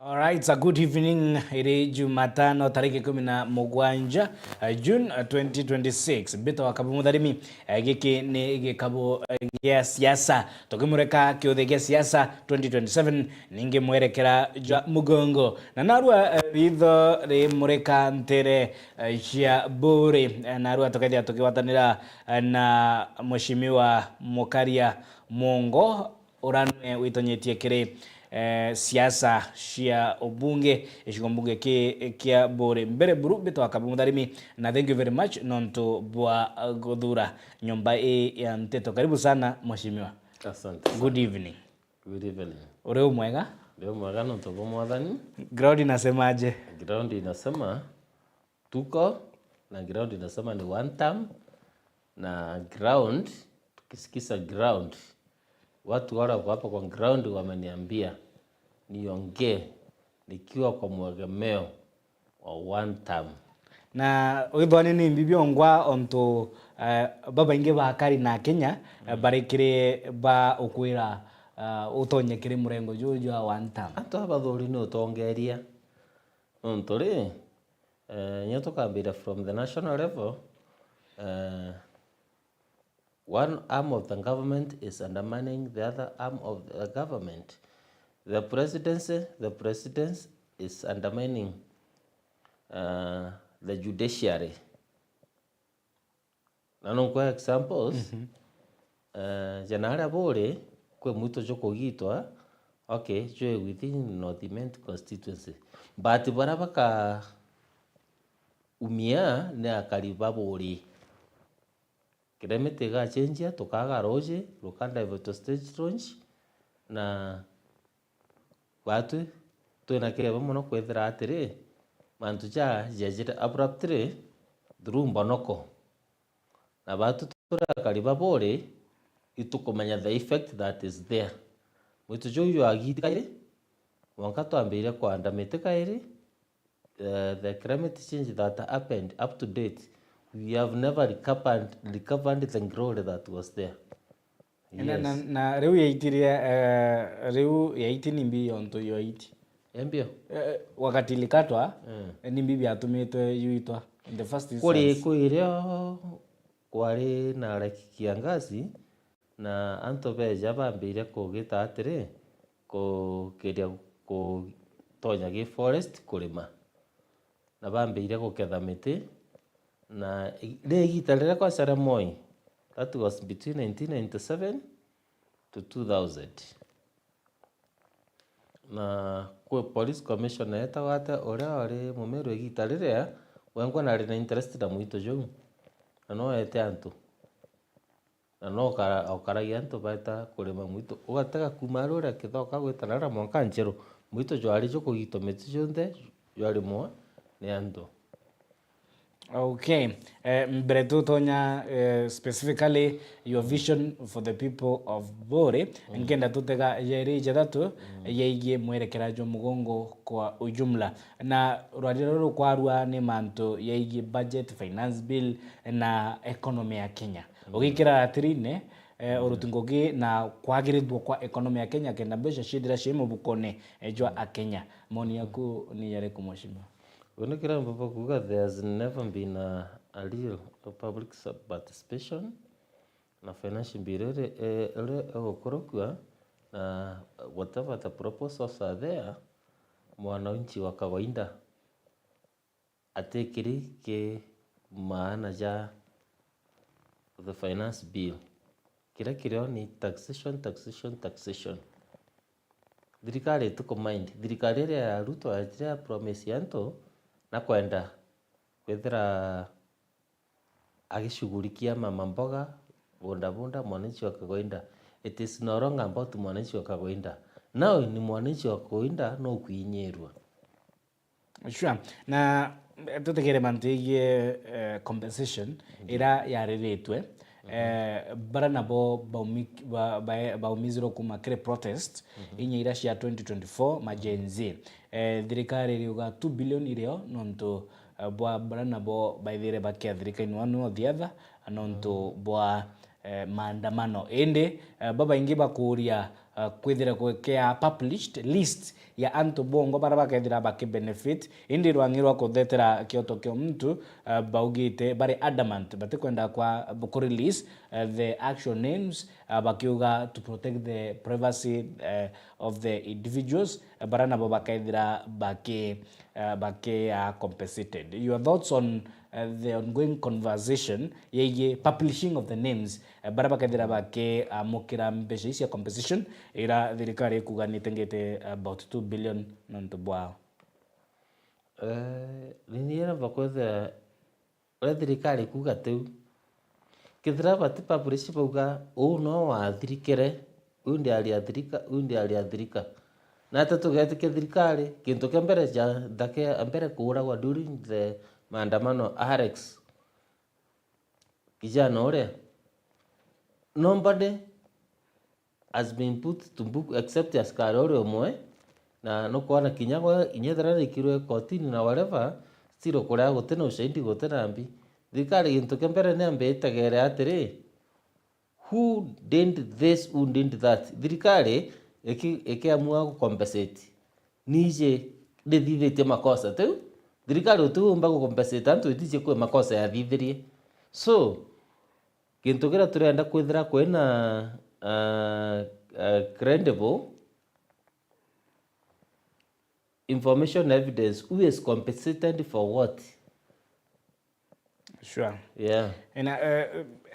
All right, it's a good evening. Iri Jumatano tariki 17 June 2026. Bito wakabu mudharimi giki ni gikabu gia siasa. Tokimureka kiothe gia siasa 2027 ninge mwerekera mugongo. Na narua ritho ri mureka ntere cia bure. Narua tokaithia tukiwatanira na Mheshimiwa Mukaria Mongo uranwe witonyetie kiri siasa cia obunge icigombunge kia bore mbere buru bito akabumudharimi na thank you very much nonto bwa godhura nyumba ya Mteto. Karibu sana mheshimiwa. Asante. Good evening. Good evening. Ureo mwega? Leo mwega nonto bwa mwathani. Ground inasemaje? Ground inasema tuko na ground inasema ni one term na ground tukisikisa ground watu wale hapa kwa ground wameniambia niongee nikiwa kwa mwegemeo wa one term. Na withoni ni mbibio ngwa onto baba inge bakari na Kenya barekire ba ukwira utonye kiri murengo juju wa one term. Anto abathuri no tongeria. Onto ri nyoto kambira from the national level one arm of the government is undermining the other arm of the government. The president is undermining the judiciary. Nanonko examples, janara bore kwe muito joko gitwa, okay, joe within North constituency. But barabaka umia ne akariba bore. Kiremete ga change tukaga roje, lukanda evoto stage launch na watu tuina kireba muno kwethira atiri mantu jajira abruptly through mbonoko na watu turakariba bore itukumenya the effect that is there mwitu joyo agithikaire wanka twambire kwa ndamete kaire the climate change that happened up to date we have never recovered the growth that was there. Yes. Na reu yaitiria reu yaiti nimbi onto yoiti. Embio. Wakati likatwa nimbi byatumite yuitwa in the first instance. Kuri irio kwari na reki kiangazi na anto beja bambire kugita atiri kukiria ku tonya gi forest kurima na bambire kuketha miti na regita rira kwa Saramoi. That was between 1997 to 2000. Na kwa police commissioner etawate ore mumeru egita riria wengwa na rina interest na muito jo. Na no ete antu. Na no okaragia antu baita kurima muito. Ugatega kumaro ria kithoka gwitanara mwanka njeru. Muito jo ari jo kugito meti jonde jo ari mo ni antu. Okay, mbere tutonya specifically your vision for the people of Bore ngenda tutega yeri jadatu yeigie mwerekera jo mugongo kwa ujumla na rwadiro kwarua ni manto yeigie budget finance bill na economy ya Kenya ugikira atirine urutungogi na kwagiridwo kwa economy ya Kenya kenda besha shidira shimo bukone ejwa a Kenya moni yaku ni yare kumheshimiwa. When there has never been a real public participation na financial bill okorokwa na whatever the proposals are there mwananchi wa kawaida atekiri ke maana ja the finance bill kila kirio ni taxation. Thirikari tuko mind thirikari ya Ruto ajira promise yanto na kwenda kwethira agishughulikia mama mboga boda mwananchi wa kawaida. It is no longer about mwananchi wa kawaida. Now ni mwananchi wa kawaida no kuinyerwa. Sure. Na tutekere mantigie compensation ira yareretwe bara nabo baumiziro kuma kire protest inye ira cia 2024 majenzi thirikari riuga 2 billion irio nonto bwa bara nabo baithire bakia thirikari one or the other nonto bwa maandamano ende baba ingi bakuria kwithira kwekea published list ya antu bongo bara bakethira bakibenefit indi rwangirwa kuthetera kioto kio mtu baugite bari adamant batikwenda kwa release the actual names bakiuga to protect the privacy of the individuals bara nabo bakethira baki compensated. Your thoughts on the ongoing conversation yeye publishing of the names bara bakethira baki mukira mbeca cia compensation ira thirikari kuga nitengete about 2 billion nonto bwao niniera bakwetha ore thirikari kuga teu kithira bati publish bauga no wathirikire undi ali athirika na tatugete thirikari kintu kia mbere ja thake mbere kuragwa during the maandamano Alex kijana ore nobody has been put to book except askari ore omwe na no kuona kinyago inyethera ikirwe kotini na whatever stiro kuria gutena ushahidi gutena mbi thirikari kintu kia mbere ni ambe itegere atiri who did this, who did that. Thirikari ikiamua kucompensate nije ndithithĩtie makosa teu thirikari utuumba gucompensate antu iticie kwe makosa ya thithirie so kintu kira turenda kwithira kwina credible information evidence who is compensated for what. Sure. Yeah.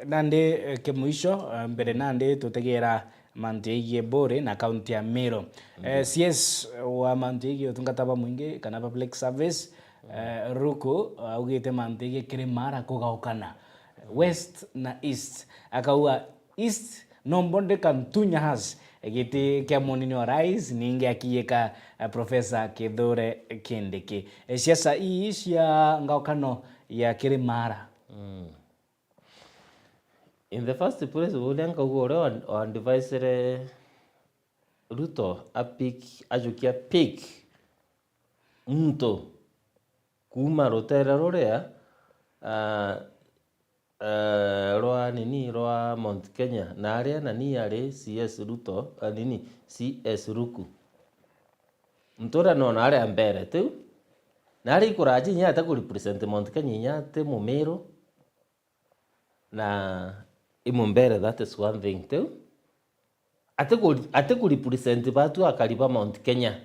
Nande kemuisho mbere nande tutegera mantegie bore na kaunti ya Meru. CS wa mantegie tungataba mwingi kana public service ruko augite mantegie Kirimara kugaukana west na east akaua east nombonde kantunya has giti kia monini wa rais ninge akiyeka Professor Kithure Kindiki siasa hii cia ngaukano ya Kirimara. In the first place, ulenga ugore on device Ruto ajukia pick mto kuma rotera rorea roa Mount Kenya na aria na ni ari CS Ruto CS Ruku mtora no na aria mbere tu na ari kuraji nya ta ku represent Mount Kenya nya te Mumeru na imumbere. That is one thing too. Ate ku represent batu akariba Mount Kenya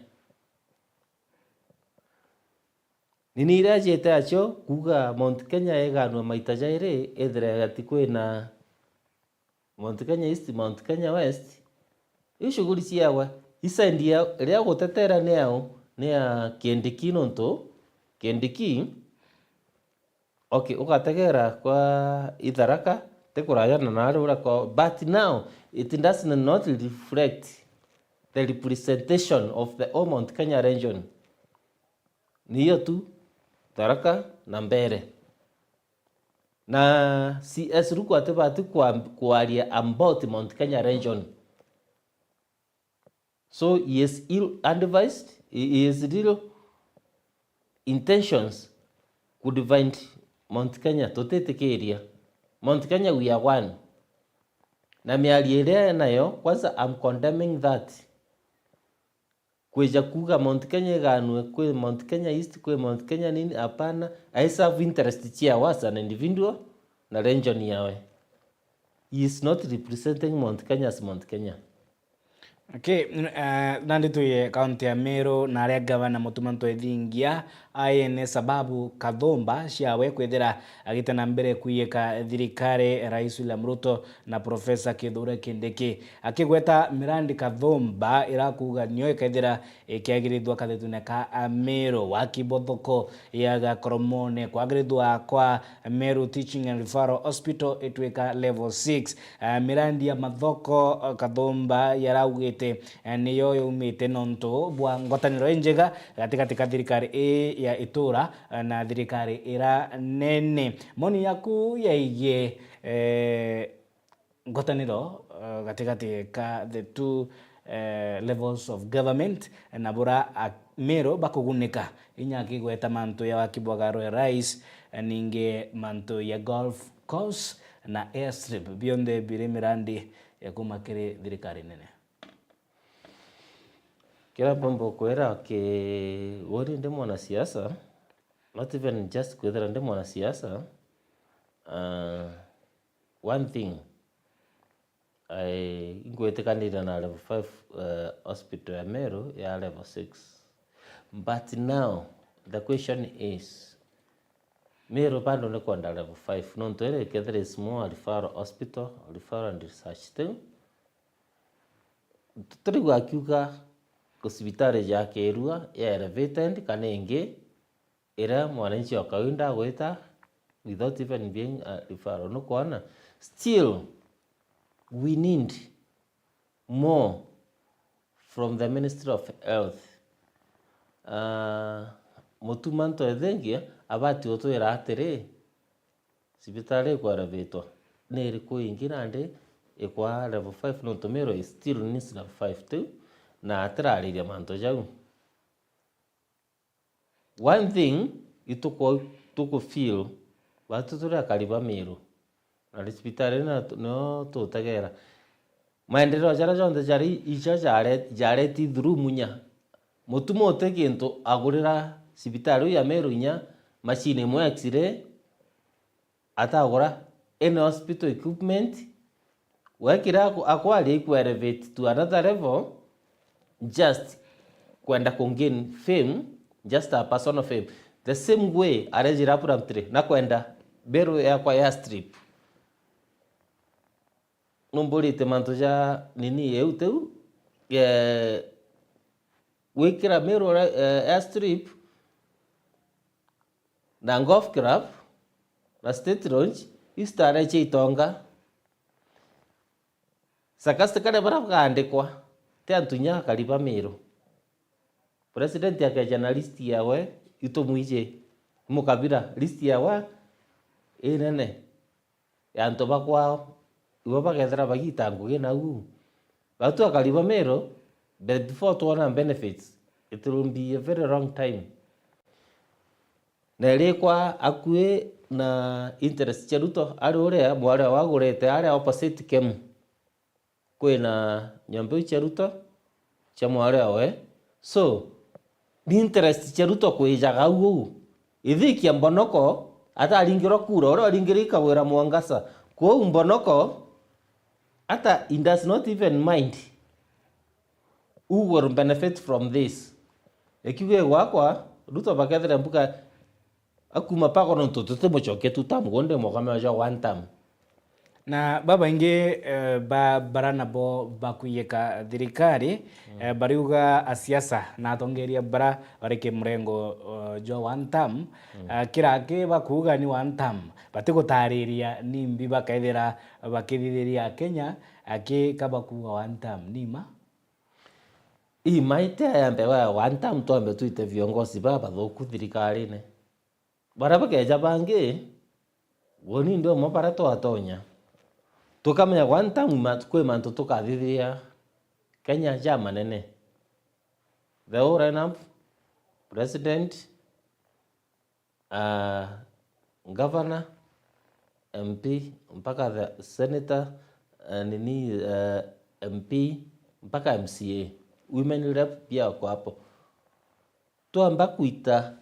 nini irajete acho kuga Mount Kenya eganwa maita jaire ethre gati kwina Mount Kenya East, Mount Kenya West shughuli ciawa isa ndia ria gutetera neo nia Kindiki nonto Kindiki okay ugategera kwa Itharaka tekurayana na arura ko but now it does not reflect the representation of the Mount Kenya region. Niyo tu Tharaka na mbere na CS Ruku atebati kuaria about Mount Kenya region. So he is ill-advised, he is real intentions could divide Mount Kenya totete area. Mount Kenya we are one. Na mialie nayo kwanza I'm condemning that. Kweja kuga Mount Kenya ganwe kwe Mount Kenya East kwe Mount Kenya nini hapana. I serve interest chia was an individual na region yawe. He is not representing Mount Kenya as Mount Kenya. Okay, nandi tuye kaunti ya Meru na aria gavana mutumanto ethingia aene sababu kathomba ciawe kwithira agitana mbere kuyeka thirikari Rais William Ruto na Professor Kithure Kindiki akigweta mirandi kathomba irakuga nio ikethira ikiagirithwa kathitune ka Meru wakibothoko ya gakoromone kwagirithwa kwa Meru Teaching and Referral Hospital itweka level 6 mirandi ya mathoko kathomba yaraugite niyo yumite nonto bwa ngotaniro njega katika thirikari ya itura na thirikari ira nene moni yaku yaige ngotaniro katikati ka the two levels of government na bura Meru bakugunika inyaki gweta manto ya wakibwagaro ya rais ninge manto ya golf course na airstrip beyond the birimirandi ya kumakire thirikari nene. Kila pombo kwera ke wori ndi mwanasiasa, not even just kwethera ndi mwanasiasa. One thing ingwetekanira na level 5 hospital ya Meru ya level 6. But now the question is, Meru bado ni kwenda level 5. Nonto ere kethera is more referral hospital, referral and research thing. Tutari akiuga kusibitari ya Kerua ya elevated kana ingi ira mwananchi wa kawaida gweta without even being a referral. No kuona still we need more from the Ministry of Health. Mutumanto ethengia abati otwira atiri sibitari kwa elevator neri kuingira ndi ikwa level 5 no tomero is still needs level 5 too na atrariria manto jau. One thing tuko feel watu tura kariba Meru na hospitali na no tutagera maendeleo jara jonde jari icha jare ti through munya mutumo otekinto agurira hospitali ya Meru nya machine mo x-ray atagura any hospital equipment wakira akwali ku elevate to another level just kwenda kungain fame, just a personal fame. The same way arejira puramtire na kwenda Meru ya kwa airstrip nomborite manto ja nini euteu wikira Meru airstrip na golf club na state lodge istara cheitonga sakasta kare barabara andikwa te antunya kariba Meru. President ya journalist yawe itomuije mukabira list yawa nene yanto bakwa iwo bagethera bagitango gena u batu akariba Meru but before to one benefits it will be a very long time. Na lekwa akue na interest cheruto ari ore mware wagurete ari opposite kem kwena nyambo cheruto cha mware awe so ni interest cheruto kwijaga u ithikia mbonoko ata aringiro kura ora aringirika wera Mwangasa ko mbonoko ata it does not even mind who will benefit from this. Ekiwe wakwa Ruto bakethera mbuka akuma pako no totote mochoke tutamugonde mokame ja one time. Na baba inge barana bo bakuyeka thirikari bariuga asiasa na atongeria bara bareke mrengo jo one term kirake bakuga ni one term batigutariria nimbi bakaithira bakithiriria Kenya ake kabakuga one term nima maite yambe wa one term tombe tuite viongozi baba thoku thirikari ne baraba keja bangi woni ndio maparato atonya tukamenya one term kwe manto tukathithia Kenya jama nene the whole lineup president governor MP mpaka the senator MP mpaka MCA women rep pia kwa hapo tuamba kuita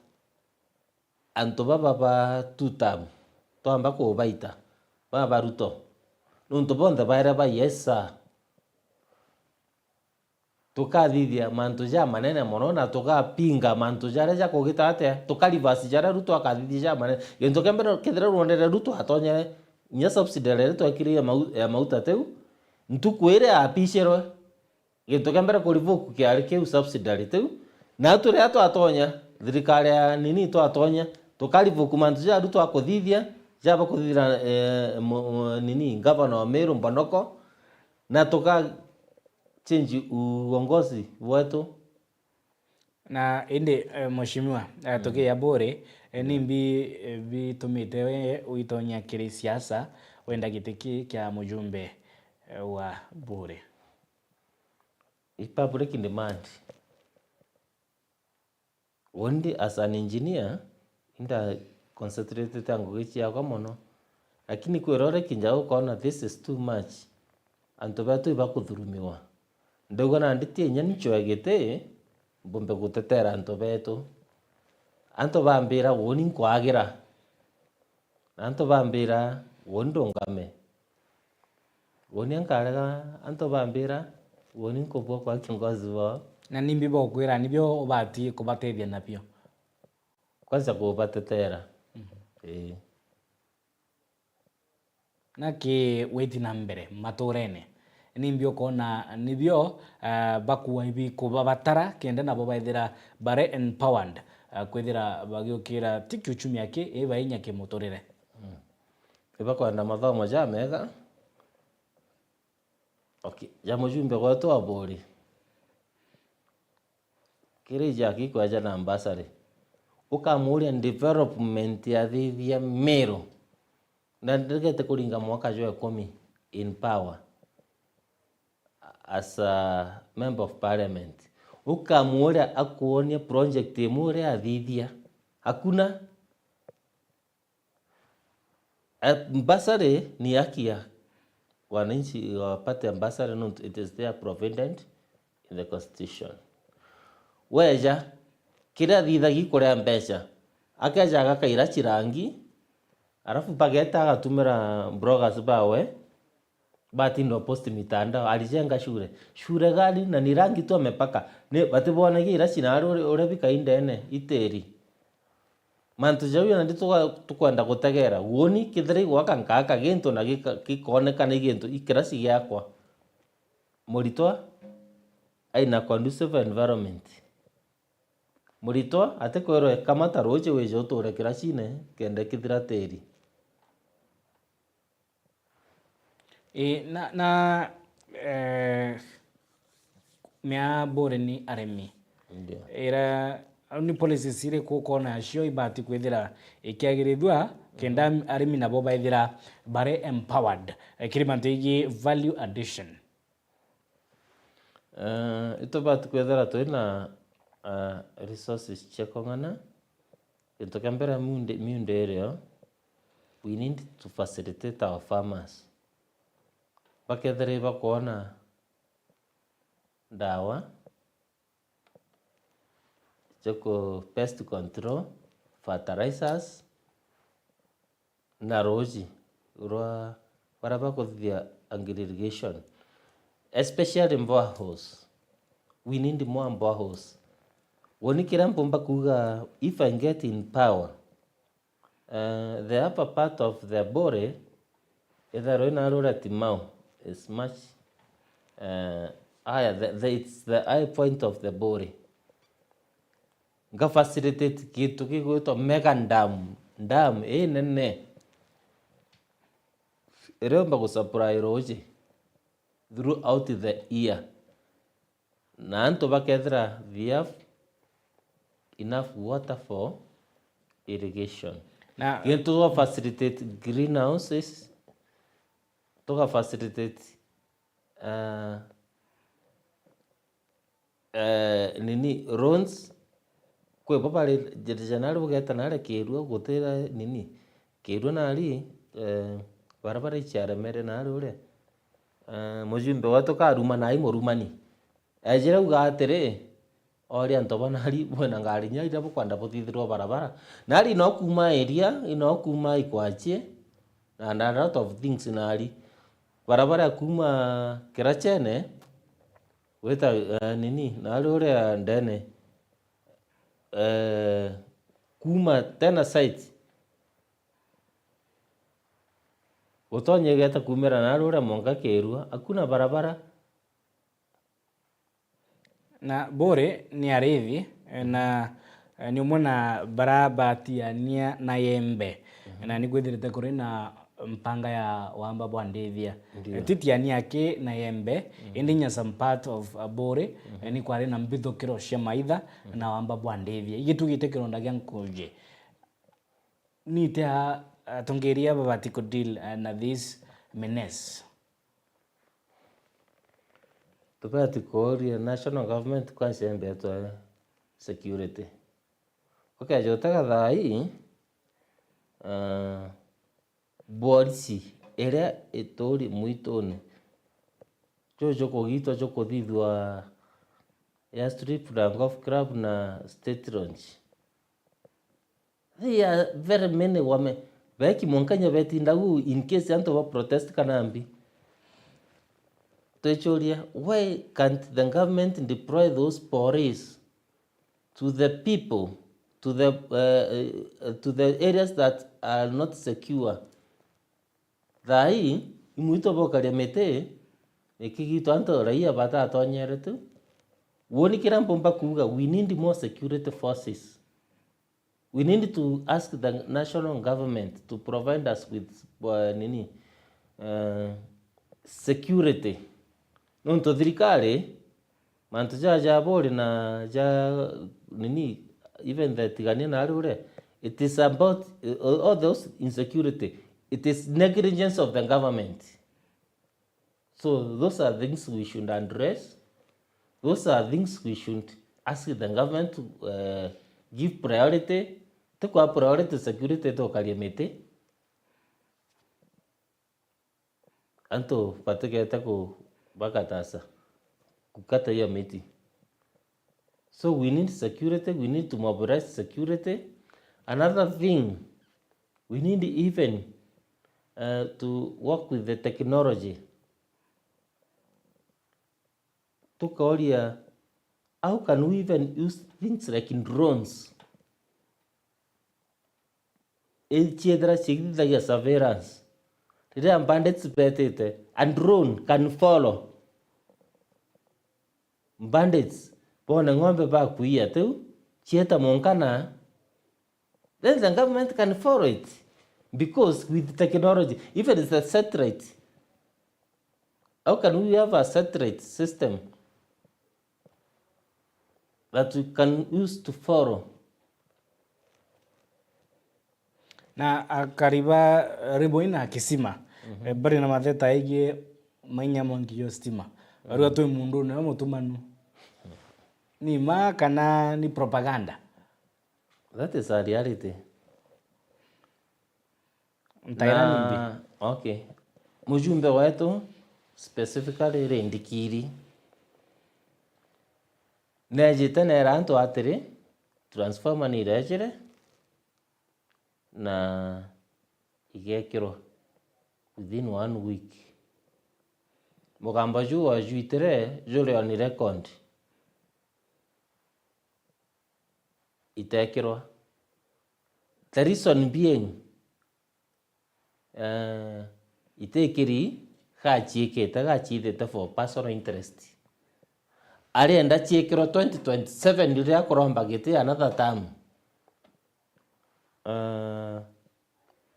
anto baba tutam tuamba ko baita baba Ruto nunto bonda baira ba yesa tukathithia manto ja manene mono na tukapinga manto jara ja kugita ate tukalivasi jara Ruto akathithia ja manene gento kembere kethera ruonere Ruto atonye nya subsidy rere twakiria mauta teu ntukwire apicherwe gento kembere kulivoku kiari kiu subsidy teu na turi atonya thirikari ya nini atonya tukalivoku manto ja Ruto akuthithia jaba kuthira nini governor wa Meru Mbonoko na tuka change uongozi wetu na indi mheshimiwa tukia bore nimbi bitumite we uitonya kiri siasa wenda gitiki kya mujumbe wa bure public demand wondi as an engineer inda concentrated tangu gichi yako mono lakini kwirore kinjao kona this is too much anto batu bakuthurumiwa ndogo na nditie nyani choagete mbumbe gutetera anto betu anto bambira woni nkwagira anto bambira wondongame woni nkarega anto bambira woni nkobwo kwa kiongozi wao na nimbi bokwira nibyo obati kubatethia napio kwanza kubatetera naki weti na mbere maturene nimbio kona nibyo bakuwa ibi kubabatara kende nabo baithira bare empowered kwithira bagiukira tiki uchumi yake eba inya ke muturire ibakwenda mathomo ja mega okay ja mujumbe gwetu abori kirija kikwaja na ambassador ukamuria development ya thithia Meru na ndigete kuringa mwaka jo 10 in power as a member of parliament ukamuria akuonia project imure athithia hakuna ambassador ni akia wananchi wapate ambassador no it is there provident in the constitution weja kira thitha gikurea mbeca akaja agakaira chirangi arafu bageta agatumira bloggers bawe batindo post mitandao alijenga shule gani na ni rangi tu amepaka ni batibona gira chinaro ore bikaindene iteri mantu jawi na ndito tukwenda gutegera woni kithiri gwaka nkaka gintu na gikonekana gintu ikirasi yakwa muritwa aina conducive environment muritwa atekwero kamata roje weje utore kirasine kende kithira teri mea bore ni aremi era ni policy sire ko kona cio ibati kwithira ikiagirithwa kenda aremi nabo baithira bare empowered kirimantegi value addition ito bati kwithira twina resources chekongana into kambera miunde area we need to facilitate our farmers bakethire bakona dawa cheko pest control fertilizers na roji rwa baraba kuthia irrigation especially boreholes we need more boreholes woni kira mpomba kuga if I get in power the upper part of the bore either in Arora Timau is much higher it's the high point of the bore nga facilitate kitu kigwitwa mega dam nene iromba gusupply roji throughout the year na anto bakethra they have enough water for irrigation na to facilitate greenhouses to facilitate nini roads kwe babali jejanali bugeta nale kirwa gutera nini kirwa nali barabara ichara mere nali ule mujumbe watu karuma nai murumani ejira ugatere ori antoba nali bwana ngari nya ira bukwanda buthithirwa barabara nali no kuma area ino kuma ikwache and a lot of things nali barabara kuma kirachene weta nini nali ule ndene kuma tena site utonye geta kumera nali ule monga kerua hakuna barabara na bore ni arithi na ni umona barabatiania na yembe na ni gwithirite kuri na mpanga ya wamba bwandithia titiani yake na yembe indi nya some part of bore ni kwari na mbithukiro cia maitha na wamba bwandithia igitugite kironda gya nkuje ni te tungeria babati ku deal na this menace tupati kuoria national government kwanza embetwa security okay jotaga thai borisi ere etori muitoni jojo kugitwa jokuthithwa ya strip na golf club na state lounge. There are very many wame beki monkanya betinda gu in case anto wa protest kanambi. Techoria, why can't the government deploy those police to the people, to the areas that are not secure? Thai imuito bokaria mete ekigito anto raia bata atonyere tu. Woni kirambo mba kuga, we need more security forces. We need to ask the national government to provide us with security. Nonto thirikari mantu ja bori na ja even the tigania na arure, it is about all those insecurity. It is negligence of the government. So those are things we should address. Those are things we should ask the government to give priority. Tukwa priority security to kaliemete. Anto pateke tako bakatasa kukata hiyo miti. So we need security. We need to mobilize security. Another thing, we need even to work with the technology. Tukaoria, how can we even use things like in drones? Chedra significa surveillance. Today I'm bandits betete and drone can follow. Bandits bona ngombe ba kuia tu chieta monkana. Then the government can follow it because with technology, even it's a satellite. How can we have a satellite system that we can use to follow? Na akariba riboina kisima bari na matheta igi mainya mongiyo stima ariwa tu mundu na mutumanu ni ma kana ni propaganda. That is a reality. Okay. Mujumbe wetu specifically rendikiri nejite nera antu atiri transformer ni rejire na igekirwo within 1 week. Mugamba juu wajuitere jule on record itekirwa. The reason being itekiri gachiithite for personal interest. Arienda chiekirwo 2027 riria kuromba giti another term.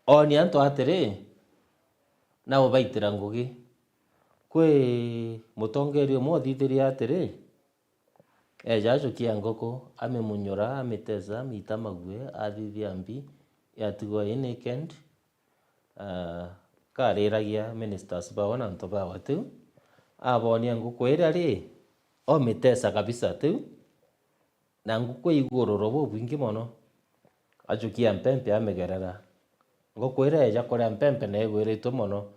Oni anto atiri na ubaitira ngugi kwe mutongerio mothithiria atiri jajo kia ngoko amemunyora ameteza mita magwe athithiambi yatigwa inekend kariragia ministers baona ntoba watu abonia nguko ira ri ometesa kabisa tu na nguko igororo bo bwingi mono ajukia mpempe amegerera nguko ira eja kore mpempe na egwiritwo mono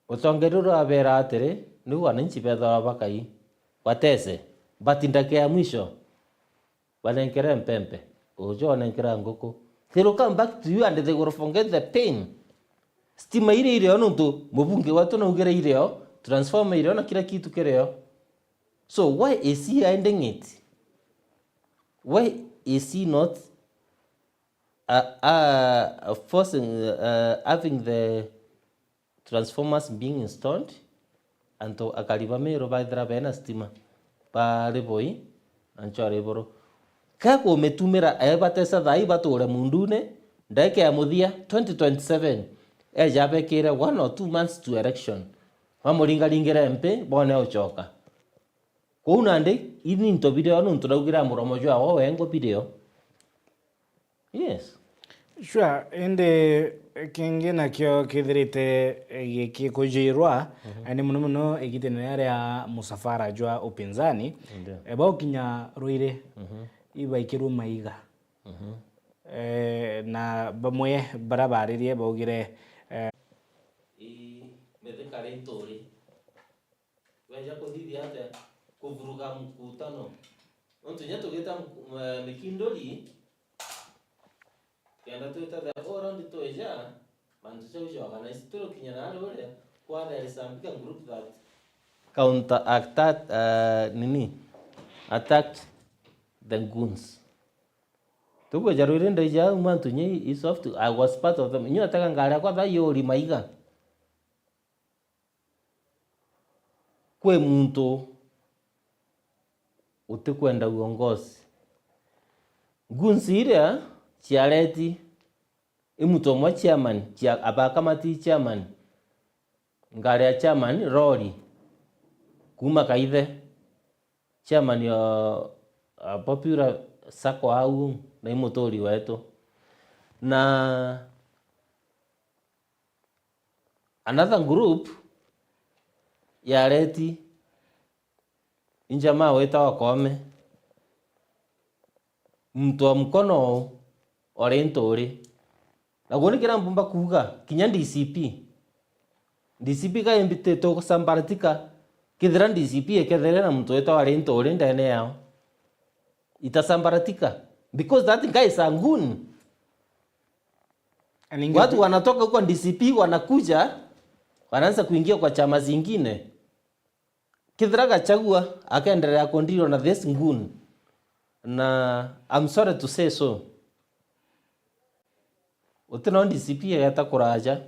utongerero abera atiri ni wananchi betha bakai watese batindake ya mwisho wanankera mpempe ojo wanankera nguko. They will come back to you and they will forget the pain. Stima ile onuntu mubunge watu na ugere ile transform ile na kila kitu kireo. So why is he ending it? Why is he not forcing having the transformers being installed anto akaliva mero baidra bena stima pa reboi ancho reboro kako metumira ebatesa thai bature mundune ndake ya muthia 2027 ejabe kire 1 or 2 months to election wamuringa ringire MP bone uchoka kuna ndi ini into video nuntu daugira muromo jwa wo wengo video. Yes sure ende kingi nakyo kithirite gikikujirwa ani muno igitene ya musafara jwa upinzani eba ukinya ruire ibaikirwo maiga na bamwe barabaririe baugire methekare ntori weja kuthithia ate kuvuruga mkutano onto nyato geta mikindoli yanda tuita the around to eja mantu chao organize to kinyana role kwa there is some big group that counter attack attacked the goons. Tuko jaruri ndeja mantu nyi is soft. I was part of them. Nyo ataka ngara kwa tha yori maiga. Kwe muntu utikwenda uongozi. Goons iria chiareti imutomwa chairman abakamati chairman ngari ya chairman Rory kuma kaithe chairman ya popular sako au na imotori wetu na another group ya reti injamaa weta wakome mtu wa mkono orientori na goni kira mbumba kuga kinya DCP ka imbite to sambaratika kidira DCP ekedere na mtu weta orientori ndene yao itasambaratika because that guy is a goon. Watu wanatoka kwa DCP wanakuja wanaanza kuingia kwa chama zingine. Kidira Gachagua akaendelea kondiro na this goon. Na I'm sorry to say so. Utino DCP yata kuraja.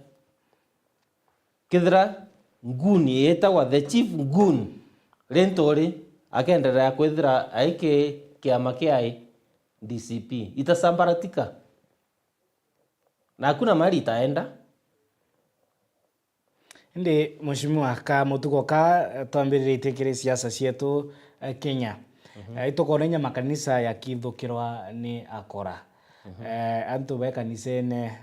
Kidira goon yeta wa the chief goon. Rentori akaendelea kwethira aike kiama kiai DCP itasambaratika na hakuna mali itaenda. Ndi mheshimiwa ka mutugo ka twambiritie kiri siasa cietu Kenya itukorenya makanisa ya kithukirwa ni akora antu be kanisene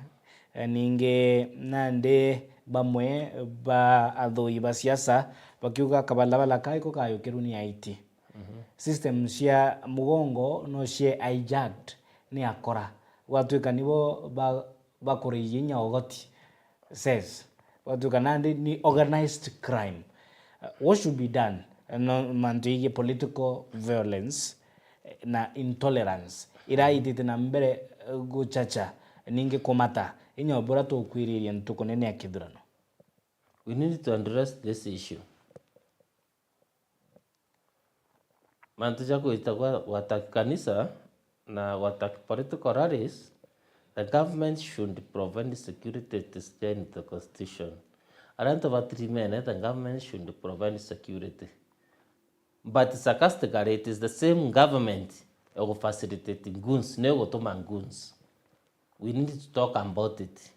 ninge nande bamwe ba athoi ba siasa bakiuga kabalabala kaiko kayukiru ni IT system cia mugongo no cie hijacked ni akora watuika nibo bakuriyinya ogoti says watuika nandi ni organized crime. What should be done no mantuige political violence na intolerance iraitite na mbere guchacha ninge komata inya obora to kwiriria ntuko nene akithurano. We need to address this issue. Mantu chako itakuwa wataki kanisa na wataki political rallies. The government should provide security to stay in the constitution. Around about 3 men, the government should provide security. But sarcastically, it is the same government who facilitating goons, no goons. We need to talk about it.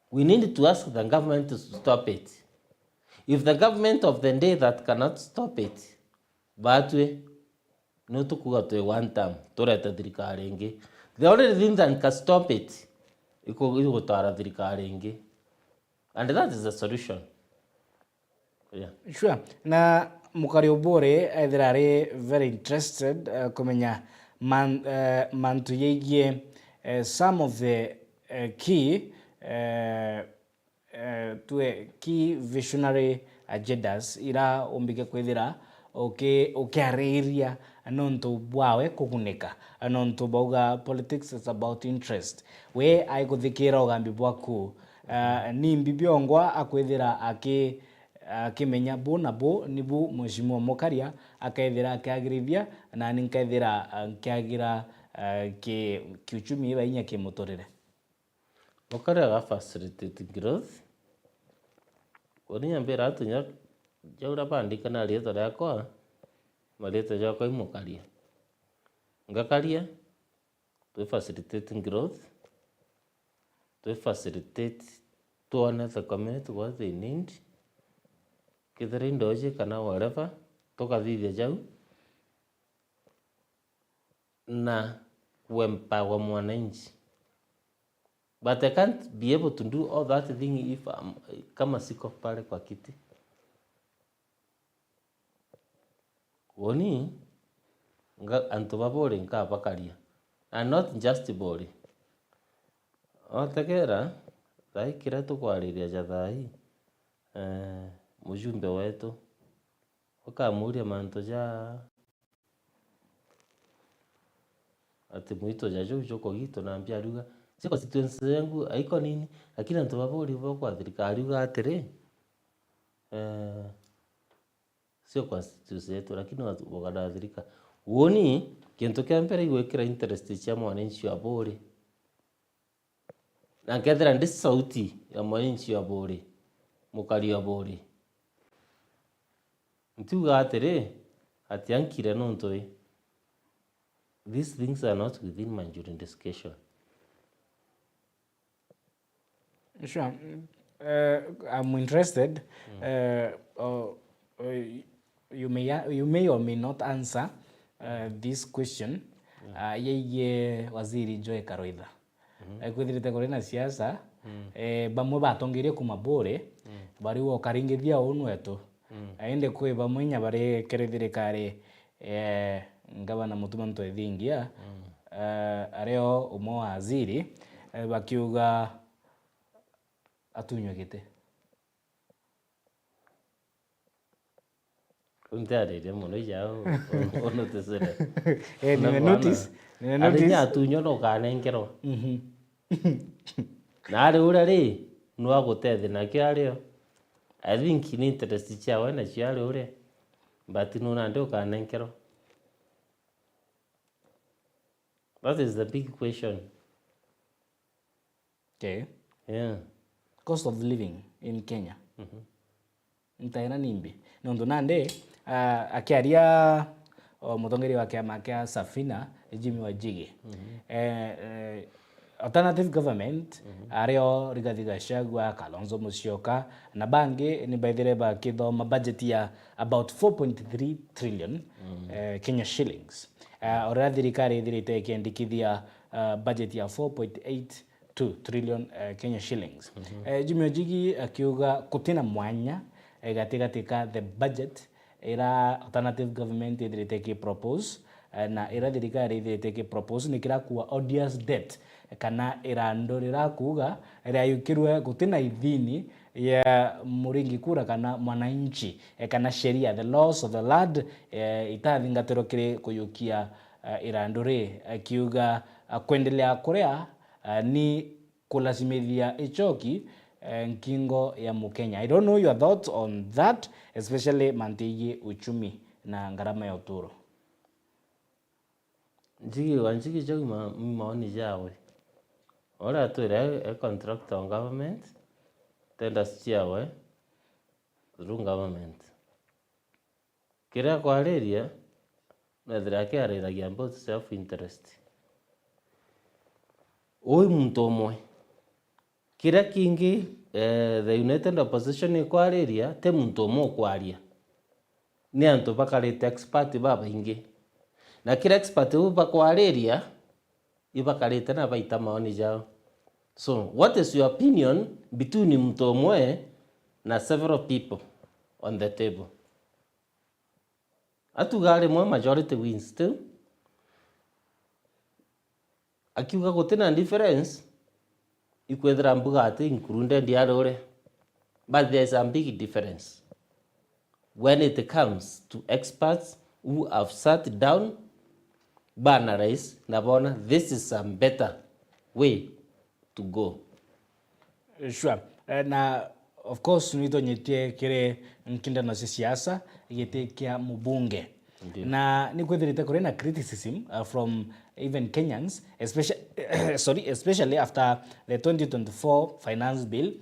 We need to ask the government to stop it. If the government of the day that cannot stop it, but we no to kuga to one time to reta thirikari ingi. The only thing that can stop it iko tara thirikari ingi. And that is the solution. Yeah. Sure. Na Mukariobore either very interested kumenya mantu yegie some of the key key visionary agendas ira umbike kwithira ukiariria nonto bwawe kuguneka nonto bauga politics is about interest we aiguthikira ugambi bwaku ni mbibiongwa akwithira akimenya bu na bu nibu mheshimiwa Mukaria akaithira akiagirithia na ninkaithira akiagira kiuchumi iba inya kimutorire. Mukaria ga facilitate growth koni ambira atunya jaura bandika na rieto yakwa marieto yakwa Mukaria ngakaria to facilitate growth, to facilitate to another community what they need kithiri ndoje kana whatever tukathithia jau na kuempower mwananchi. But I can't be able to do all that thing if kama siko pale kwa kiti. Woni antuba bore nka bakaria. And not just bore. Otakera thai kira tukwariria jathai mujumbe wetu Wakamuria manto ja ati mwito jajo choko gito na mbia ruga si constituency yangu haiko nini, lakini antu baburi bo kwa thirikari uga atiri sio constituency yetu, lakini wakadathirika woni kintu kia mbere igwikira interest cia mwananchi wa buri na kethira ndi sauti ya mwananchi wa buri mukari wa buri ntuga atiri ati ankire nontoi. These things are not within my jurisdiction. Sure. I'm interested. You may or may not answer this question. Yeye Waziri Joy Karoitha. Kwithirite kuri na siasa bamwe batongeire kuma bore bari wo karingithia unu etu aende kwi bamwe nya bari kerethirikari ngabana mutuma ntwethingia areo umo wa Waziri bakiuga atunywe gite untarire muno yao ono tesere nime notice ari atunyo no kanengero na ari ura ri no agotethi na kiario I think in interest chawe na chiari ure but no na ndo kanengero. That is the big question. Okay. Yeah. Cost of living in Kenya. Ntaina nimbi. Nondo nande akiaria mutongeri wa kiama kia Safina Jimmy Wanjigi. Alternative government ario Rigathi Gachagua, Kalonzo Musyoka na bangi ni baithire ba kithoma budget ya about 4.3 trillion Kenya shillings. Ora thirikari ithirite ikiandikithia budget ya 4.82 trillion Kenya shillings. Jimmy Wanjigi akiuga kutina mwanya gatigatika the budget ira alternative government ithirite ki propose na ira thirikari ithirite ki propose ni kira kuwa odious debt kana irando rirakuga rayukirwe gutina ithini ya muringi kura kana mwananchi kana sheria the laws of the land itathingatiro kiri kuyukia irando ri akiuga kuendelea kurea ni kulazimithia ichoki nkingo ya Mukenya. I don't know your thoughts on that, especially mantigi uchumi na gharama ya uturo. Njigi Wanjigi jogi maoni jawe. Ora tuire a contract on government tenders chiawe through government. Kira kwa area na dhirake ariragia about self interest. Oi muntu omwe kira kingi the United Opposition ikwariria te muntu omwe kwaria ni antu bakarite expert baba ingi na kira expert bakwariria ibakarite na baita maoni jao. So what is your opinion between muntu omwe na several people on the table? Atugare mwa majority wins still akiuga gutena difference ikwethera mbuga ati included yarore, but there's a big difference when it comes to experts who have sat down banalize na bona this is a better way to go. Sure. Na of course nito nyetie kire nkindano cia siasa gite kia mubunge. Na ni kwethirite kuri na criticism from even Kenyans, especially after the 2024 finance bill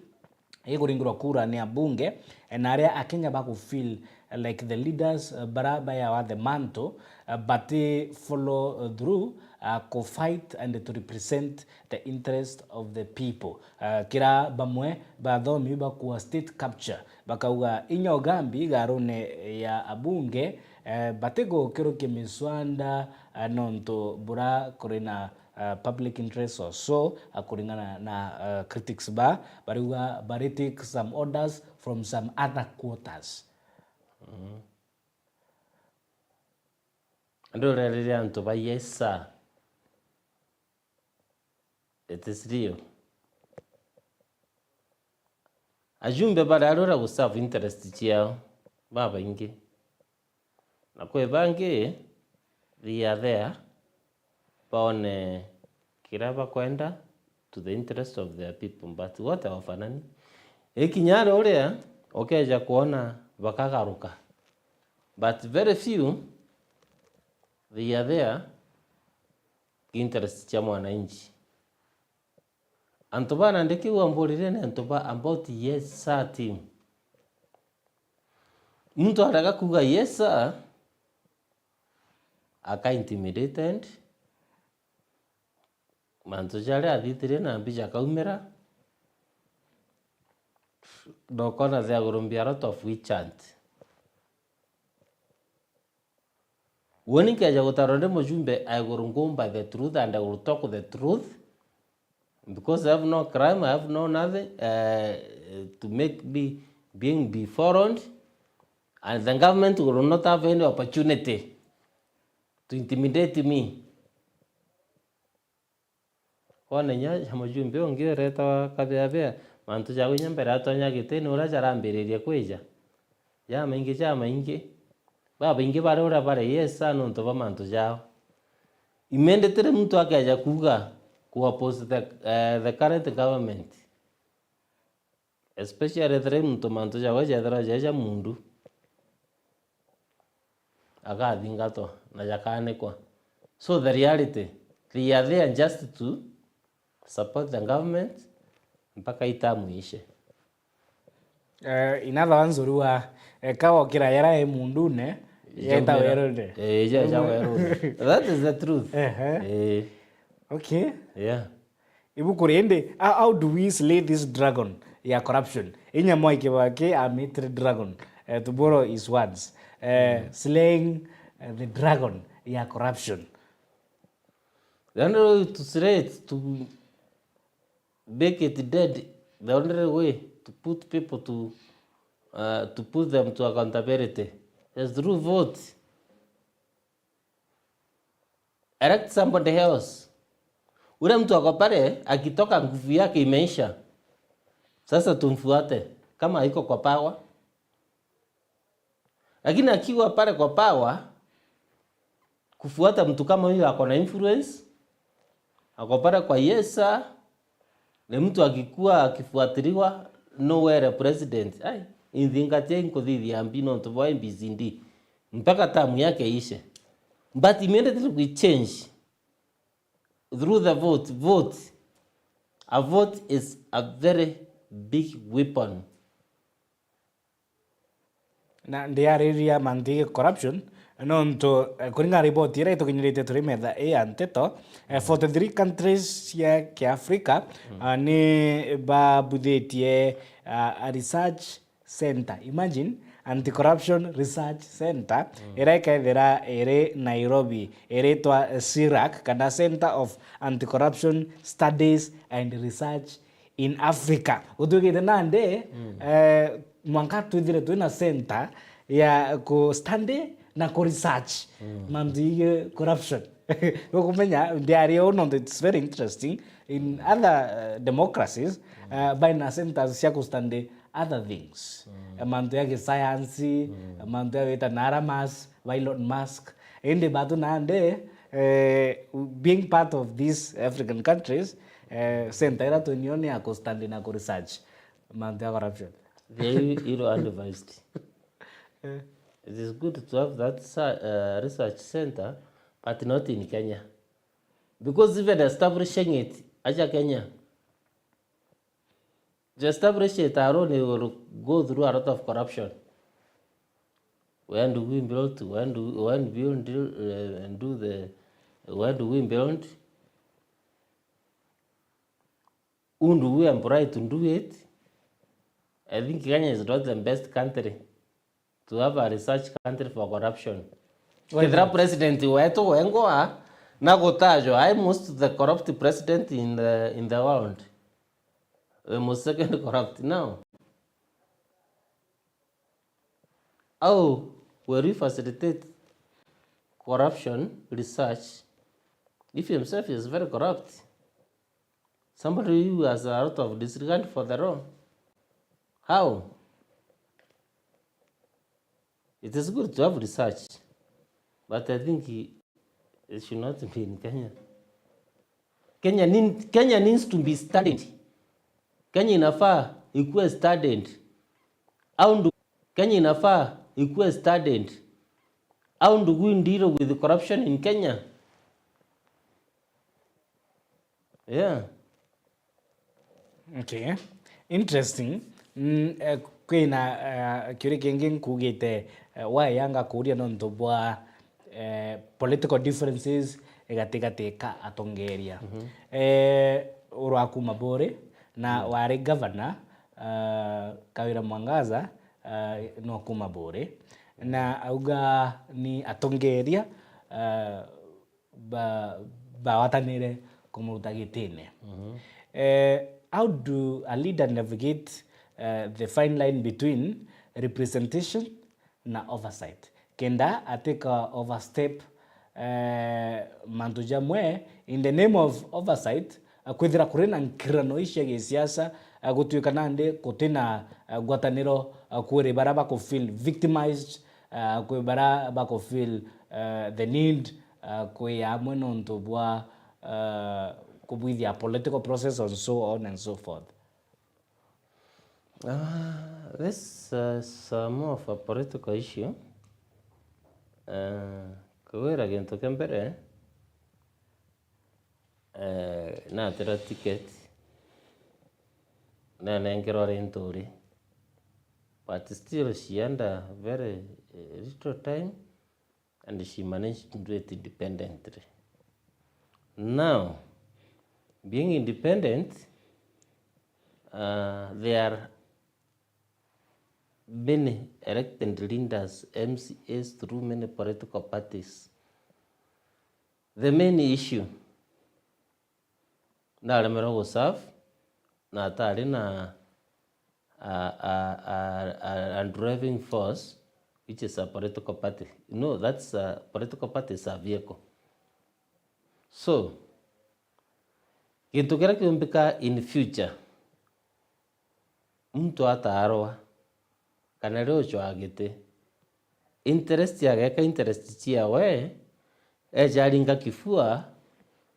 iguringirwa kura ni abunge na aria akenya ba feel like the leaders barabaya wa the mantle but they follow through to fight and to represent the interest of the people. Kira bamwe bathomi bakuwa state capture bakauga inyogambi garone ya abunge batego kero kemiswanda nonto bura korena public interest or so akuringana na critics bariuga bari take some orders from some other quarters. Ando rere anto ba yesa. It is real. Ajumbe bara arora ku serve interest chiao baba ingi. Na kwe bangi, they are there, paone kiraba kwenda to the interest of their people, but wote wafanani. Kinyare urea, okeja kuona bakagaruka. But very few, they are there, interest cha mwananchi. Antoba nandiki uambolirene antoba about yes sir team. Mtu ataka kuga yes sir, aka intimidated. Mantu jale aditire na mbija kaumera. Dokona they are going to be a lot of witch hunt. Woni kaja utaronde mojumbe, I will go by the truth and I will talk the truth. Because I have no crime, I have no nothing to make me being be foreign. And the government will not have any opportunity to intimidate me. Kwa nya mojumbe ongire reta kabea mantu jago nyambere atonya gite ni ura jarambiririe kweja. Ya maingi. Baba ingi bare ura bare yes no ntoba mantu jao. Immediately mtu akaja kuga ku oppose the current government. Especially the mtu mantu jago jaja mundu. Aga dingato na jakane kwa. So the reality, they are there just to support the government mpaka itamu ishe. Inatha wanzurua kawa kira yara mundune yeta werode. Ja werode. That is the truth. Okay. Yeah. Ibu kuriende, how do we slay this dragon ya corruption? Inya moi kibake a mitre dragon. To borrow his words. Slaying the dragon ya corruption. Then to slay it, to make it dead, the only way to put people to put them to accountability is through vote. Elect somebody else. Ule mtu ako pale akitoka nguvu yake imeisha. Sasa tumfuate kama iko kwa power. Lakini akiwa pale kwa power, kufuata mtu kama huyo ako na influence, ako pale kwa yesa, na mtu akikuwa akifuatiliwa nowhere president. Ai, inzingatia inkodhidi ambino ntoboa MBCD mpaka tamu yake ishe. But immediately we change through the vote. A vote is a very big weapon. Na ndiariria manthi corruption no nto kuringa report ira itukinyirite turi metha anteto 43 countries ya Africa ni babuthitie a research center. Imagine anti-corruption research center iraikaithira iri Nairobi iritwa CIRAC kana Center of Anti-Corruption Studies and Research in Africa. Utugite nande mwanka twithire twina center ya ku study na ku research manzi corruption. Ukumenya ndiari ono, it's very interesting in other democracies by na centers cia ku study other things. Mantu ya science, mantu ya wita Naramas, Elon Musk. Ende batu nande being part of these African countries, center ira tunione ya ku study na ku research mantu ya corruption. They advised. It is good to have that research center, but not in Kenya. Because even establishing it, aja Kenya, to establish it alone, it will go through a lot of corruption. When do we build? When do we build? Who do we employ to do it? I think Kenya is not the best country to have a research country for corruption. Kidra president wetu wengoa na gotajo I most the corrupt president in the world. The most second corrupt now. How will we facilitate corruption research if himself is very corrupt? Somebody who has a lot of disregard for the law. How? It is good to have research, But I think it should not be in Kenya. Kenya needs to be studied. Kenya inafaa ikuwe studied. Kenya inafaa ikuwe studied. How do we deal with the corruption in Kenya? Yeah. Okay. Interesting. Kwina kiri kingi nkugite wayanga kuria nonto bwa political differences egatigatika atongeria. Urwakuma bore na wari governor Kawira Mwangaza no kuma bore na auga ni atongeria bawatanire kumuruta gitine. How do a leader navigate the fine line between representation na oversight? Kenda ateka overstep mantu jamwe in the name of oversight kwithira kurina nkirano icia gisiasa gutuika nande kutina gwataniro kwire bara bako feel victimized kwe bara bako feel the need kwe amwe nonto bwa kubwithia political process and so on and so forth. This is more of a political issue. Kawira gintu kembere na tira ticket na nengero intori, but still she under very little time and she managed to do it independently. Now, being independent, there are many elected leaders, MCAs through many political parties. The main issue na alemera go serve na atari na a driving force, which is a political party. That's a political party is a vehicle. So, kintu kira kiumbika in future, mtu ataarwa kana leo chwagite interest yake interest chia we ejaringa kifua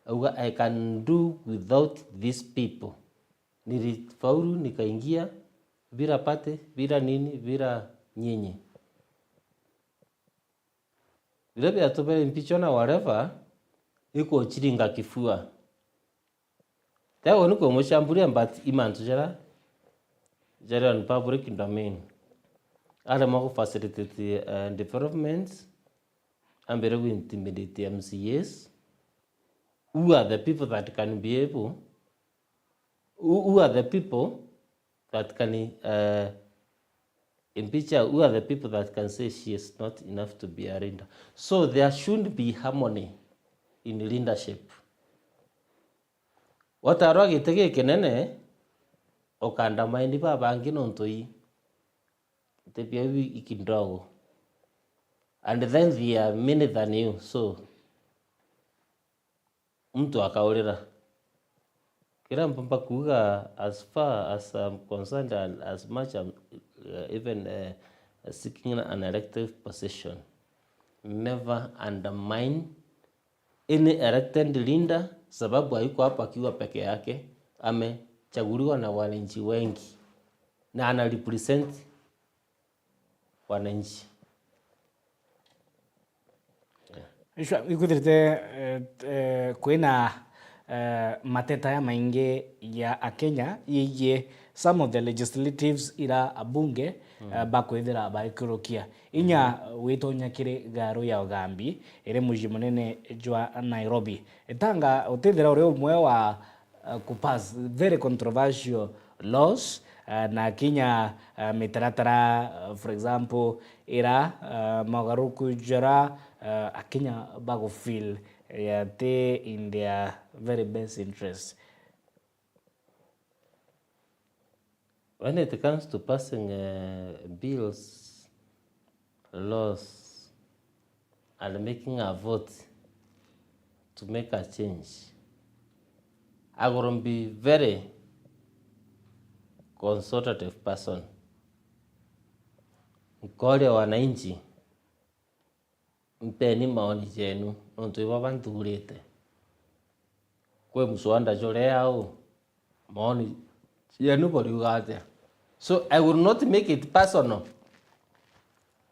auga I can do without these people. Nilifaulu nikaingia bila pate bila nini bila nyinyi vile vya tobele mpichona whatever iko chiringa kifua tawo niko moshambulia but imantu jara on public domain ala mako facilitate development ambere we intimidate MCAs who are the people that can be able who are the people that can impeach her, who are the people that can say she is not enough to be a leader. So there should be harmony in leadership. Watarwa gitege kenene okanda maindi babangi nontoi tepia ikindogo, and then they are many than you, so mtu akaulira kila mpamba kuga as far as I'm concerned and as much even seeking an elective position, never undermine any elected leader sababu haiko hapa akiwa peke yake, amechaguliwa na wananchi wengi na ana represent wananchi. Ikuthirite kwina mateta ya maingi ya Kenya yigie some of the legislatives ira abunge bakwithira baikurukia inya witonya kiri garu ya Ugambi ire muji munene jwa Nairobi etanga utithira uri umwe wa kupass very controversial laws na Kenya mitaratara for example ira magaruku jara Kenya bago feel they in their very best interest. When it comes to passing bills, laws, and making a vote to make a change, I will be very consultative person. Mkole wananchi mpeni maoni jenu nontu ibo banthurite kwe muswanda jore yao maoni jenu boriuga atia. So I will not make it personal.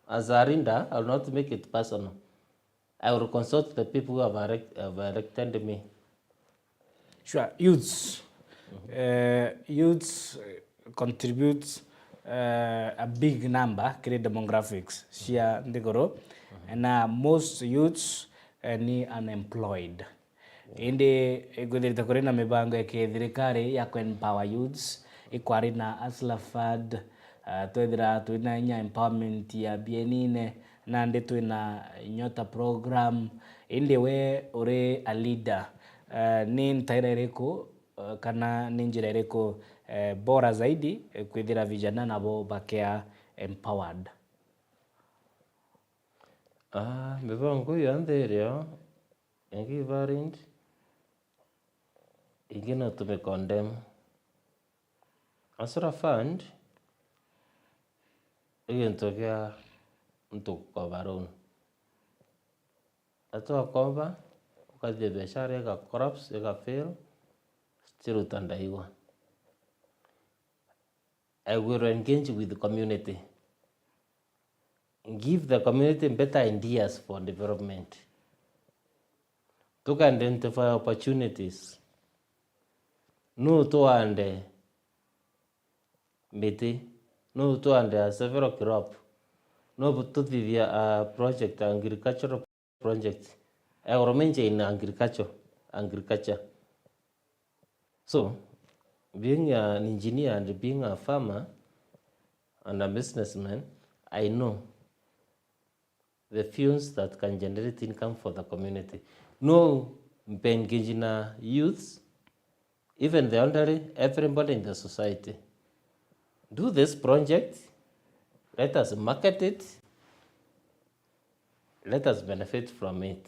As a reader, I will not make it personal. I will consult the people who have elected me. Sure. Youths. Youths contribute a big number create demographics. Shia ndigoro. Na most youths ni unemployed. Indi guthirita kuri na mibango ya thirikari ya empower youths ikwari na Asla Fund twethira twina inya empowerment ya bienine na ndi twina nyota program. Indi we uri a leader ni ntaira iriku kana ni njira iriku bora zaidi kwithira vijana nabo bakea empowered? Mibango yantherio ingi variant ingine tumecondemn. Asra Fund igintokea ntukukobarun atoakomba ukathie biashara ika corrupts ika fail still utandaiwa. I will engage with the community, give the community better ideas for development, to identify opportunities. No to ande miti, no to ande several crop, no to the project agricultural project. I will maintain agriculture. So, being an engineer and being a farmer and a businessman, I know the fuels that can generate income for the community. No, engaging youths, even the elderly, everybody in the society. Do this project, let us market it, let us benefit from it.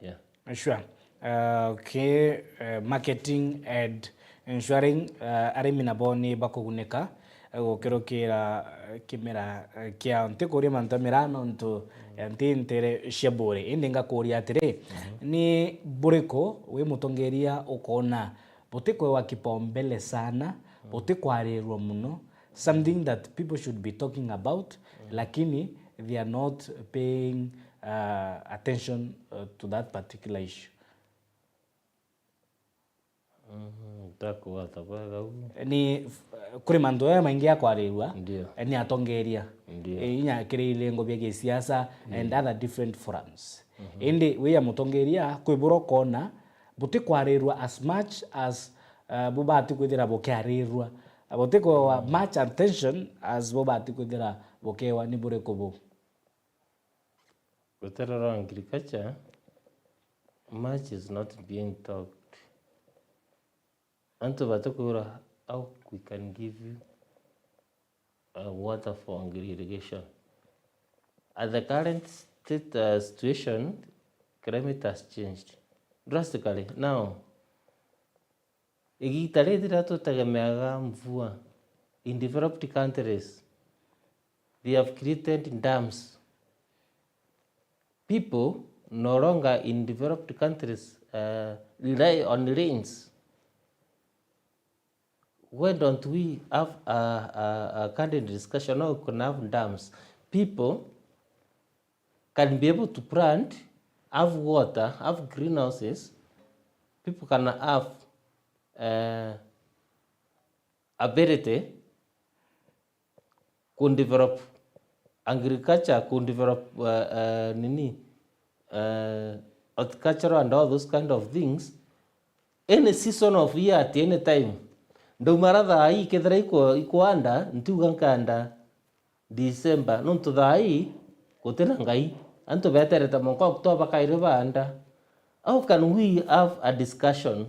Yeah. Sure. Okay, marketing and ensuring arimi nabo ni bakuguneka gukirukira kimera kia ntikuri mantamira nontu ntintere shebore indi ngakuria atiri ni buriko we mutongeria ukona butikwe wa kipaumbele sana butikwarirwa muno, something that people should be talking about lakini they are not paying attention to that particular issue. Ni kuri mandu ya maingi ya kwarirwa ni atongeria inya kiri lengo bya siasa and other different forums. Indi we ya mutongeria kwiburo kona buti kwarirwa as much as bubati kwithira bokarirwa buti kwa much attention as bubati kwithira bokewa ni bure kubu. Kuterera agriculture, much is not being talked. And how we can give you water for irrigation. At the current situation, climate has changed drastically. Now, in developed countries, they have created dams. People no longer in developed countries rely on rains. Why don't we have a candid discussion how we can have dams? People can be able to plant, have water, have greenhouses. People can have ability to develop agriculture, to develop horticulture and all those kind of things any season of year at any time. Ndo maratha hii kethira ikuanda ntiuga nkanda December nontu thai gutena ngai antu betereta monko October kaire banda. How can we have a discussion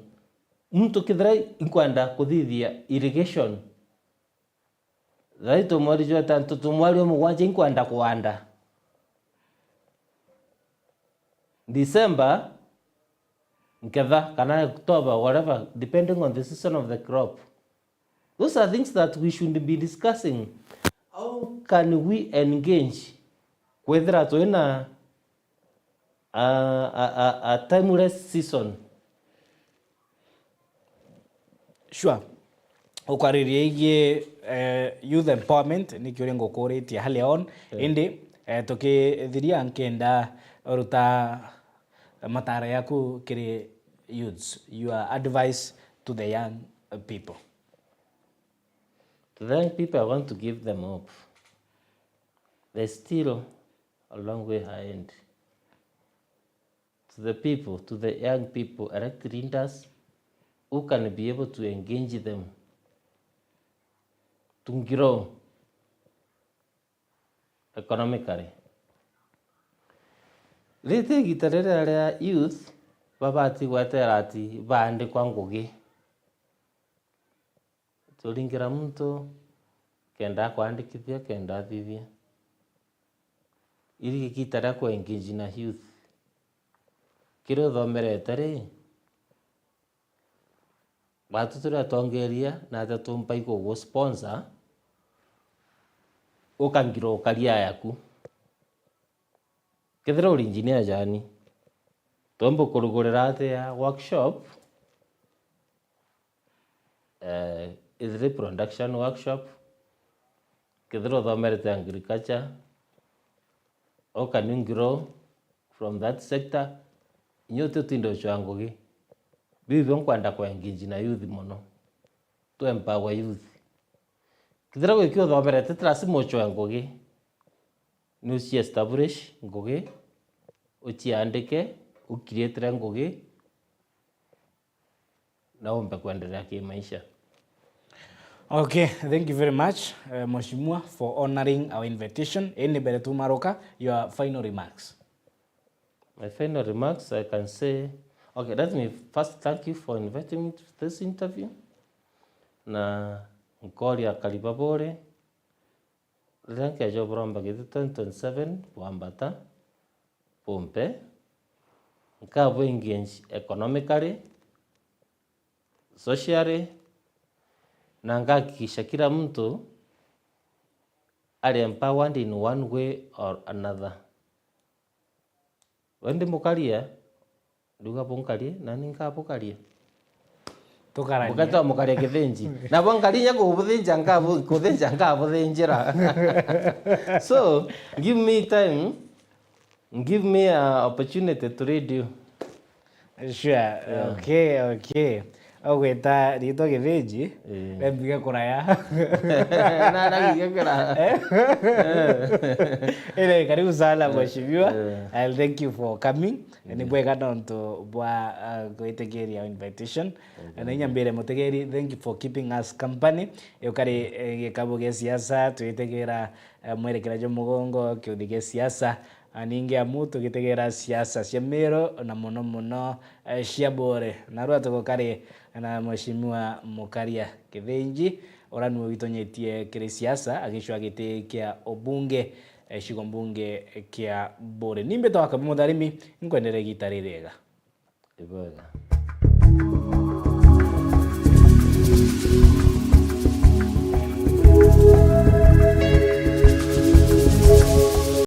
muntu kethira ikwanda kuthithia irrigation thai tumwari jwa tantu tumwari mugwanje ikwanda kuanda December nketha kana October, whatever, depending on the season of the crop. Those are things that we should be discussing. How can we engage kwethira twina a timeless season. Sure. Ukwaririe igie youth empowerment ni kio rengo kuritie hali on indi tukithiria nkenda ruta matara yaku kiri youths, your advice to the young people. To the young people, I want to give them hope. There's still a long way ahead. To the people, to the young people, elect leaders who can be able to engage them to grow economically. Rite gitarere ria youth babati gwetera ati bande kwa ngugi. Turingira muntu kenda kwandikithia kenda thithia. Iri gitara kwa engage na youth. Kiro thomerete ri batu turia tongeria na tatumpa iko go sponsor ukangiro karia yaku kethira uri engineer jani tombo kurugurira atia workshop is the production workshop kethira thomerete agriculture ukaningiro from that sector nyote tindo changogi bibi nkwanda kwa engage na youth muno to empower youth kithira gwikio thomerete trasimo changogi ni uci establish ngugi uciandike ukirietre ngugi na umbe kuendelea kimaisha. Okay, thank you very much, Mheshimiwa, for honoring our invitation. Eni bere tumaroka, your final remarks. My final remarks, I can say, okay, let me first thank you for inviting me to this interview. Na nkori ya Kalibabore, rank ya job romba gitu 2027 wambata pompe nkabo engage economically, socially, na ngakikisha kila mtu ali empowered in one way or another. Wende mukaria nduga ponkarie na ninkapokaria Tukarania mukata mukaria kithenji na bonkaria kubuthinja ngabo kuthinja ngabo thinjira. So give me time, give me an opportunity to read you. Sure. Yeah. Okay. Ogweta rito githinji rembiga kuraya na gigekera ile karibu sana mheshimiwa. I'll thank you for coming. Ni bwega nonto bwa gwitegeria invitation na nyambire mutegeri. Thank you for keeping us company. Yokari gikabo gia siasa twitegera mwerekera jo mugongo kiuthige siasa aningi amutu gitegera siasa cia mero na muno cia bore na rwa tukokari na mheshimiwa Mukaria Kithinji oranu witonyetie kiri siasa agicwa giti kia obunge cigo mbunge kia bore nimbe twaka mutharimi nkwendere gitaririga ibega.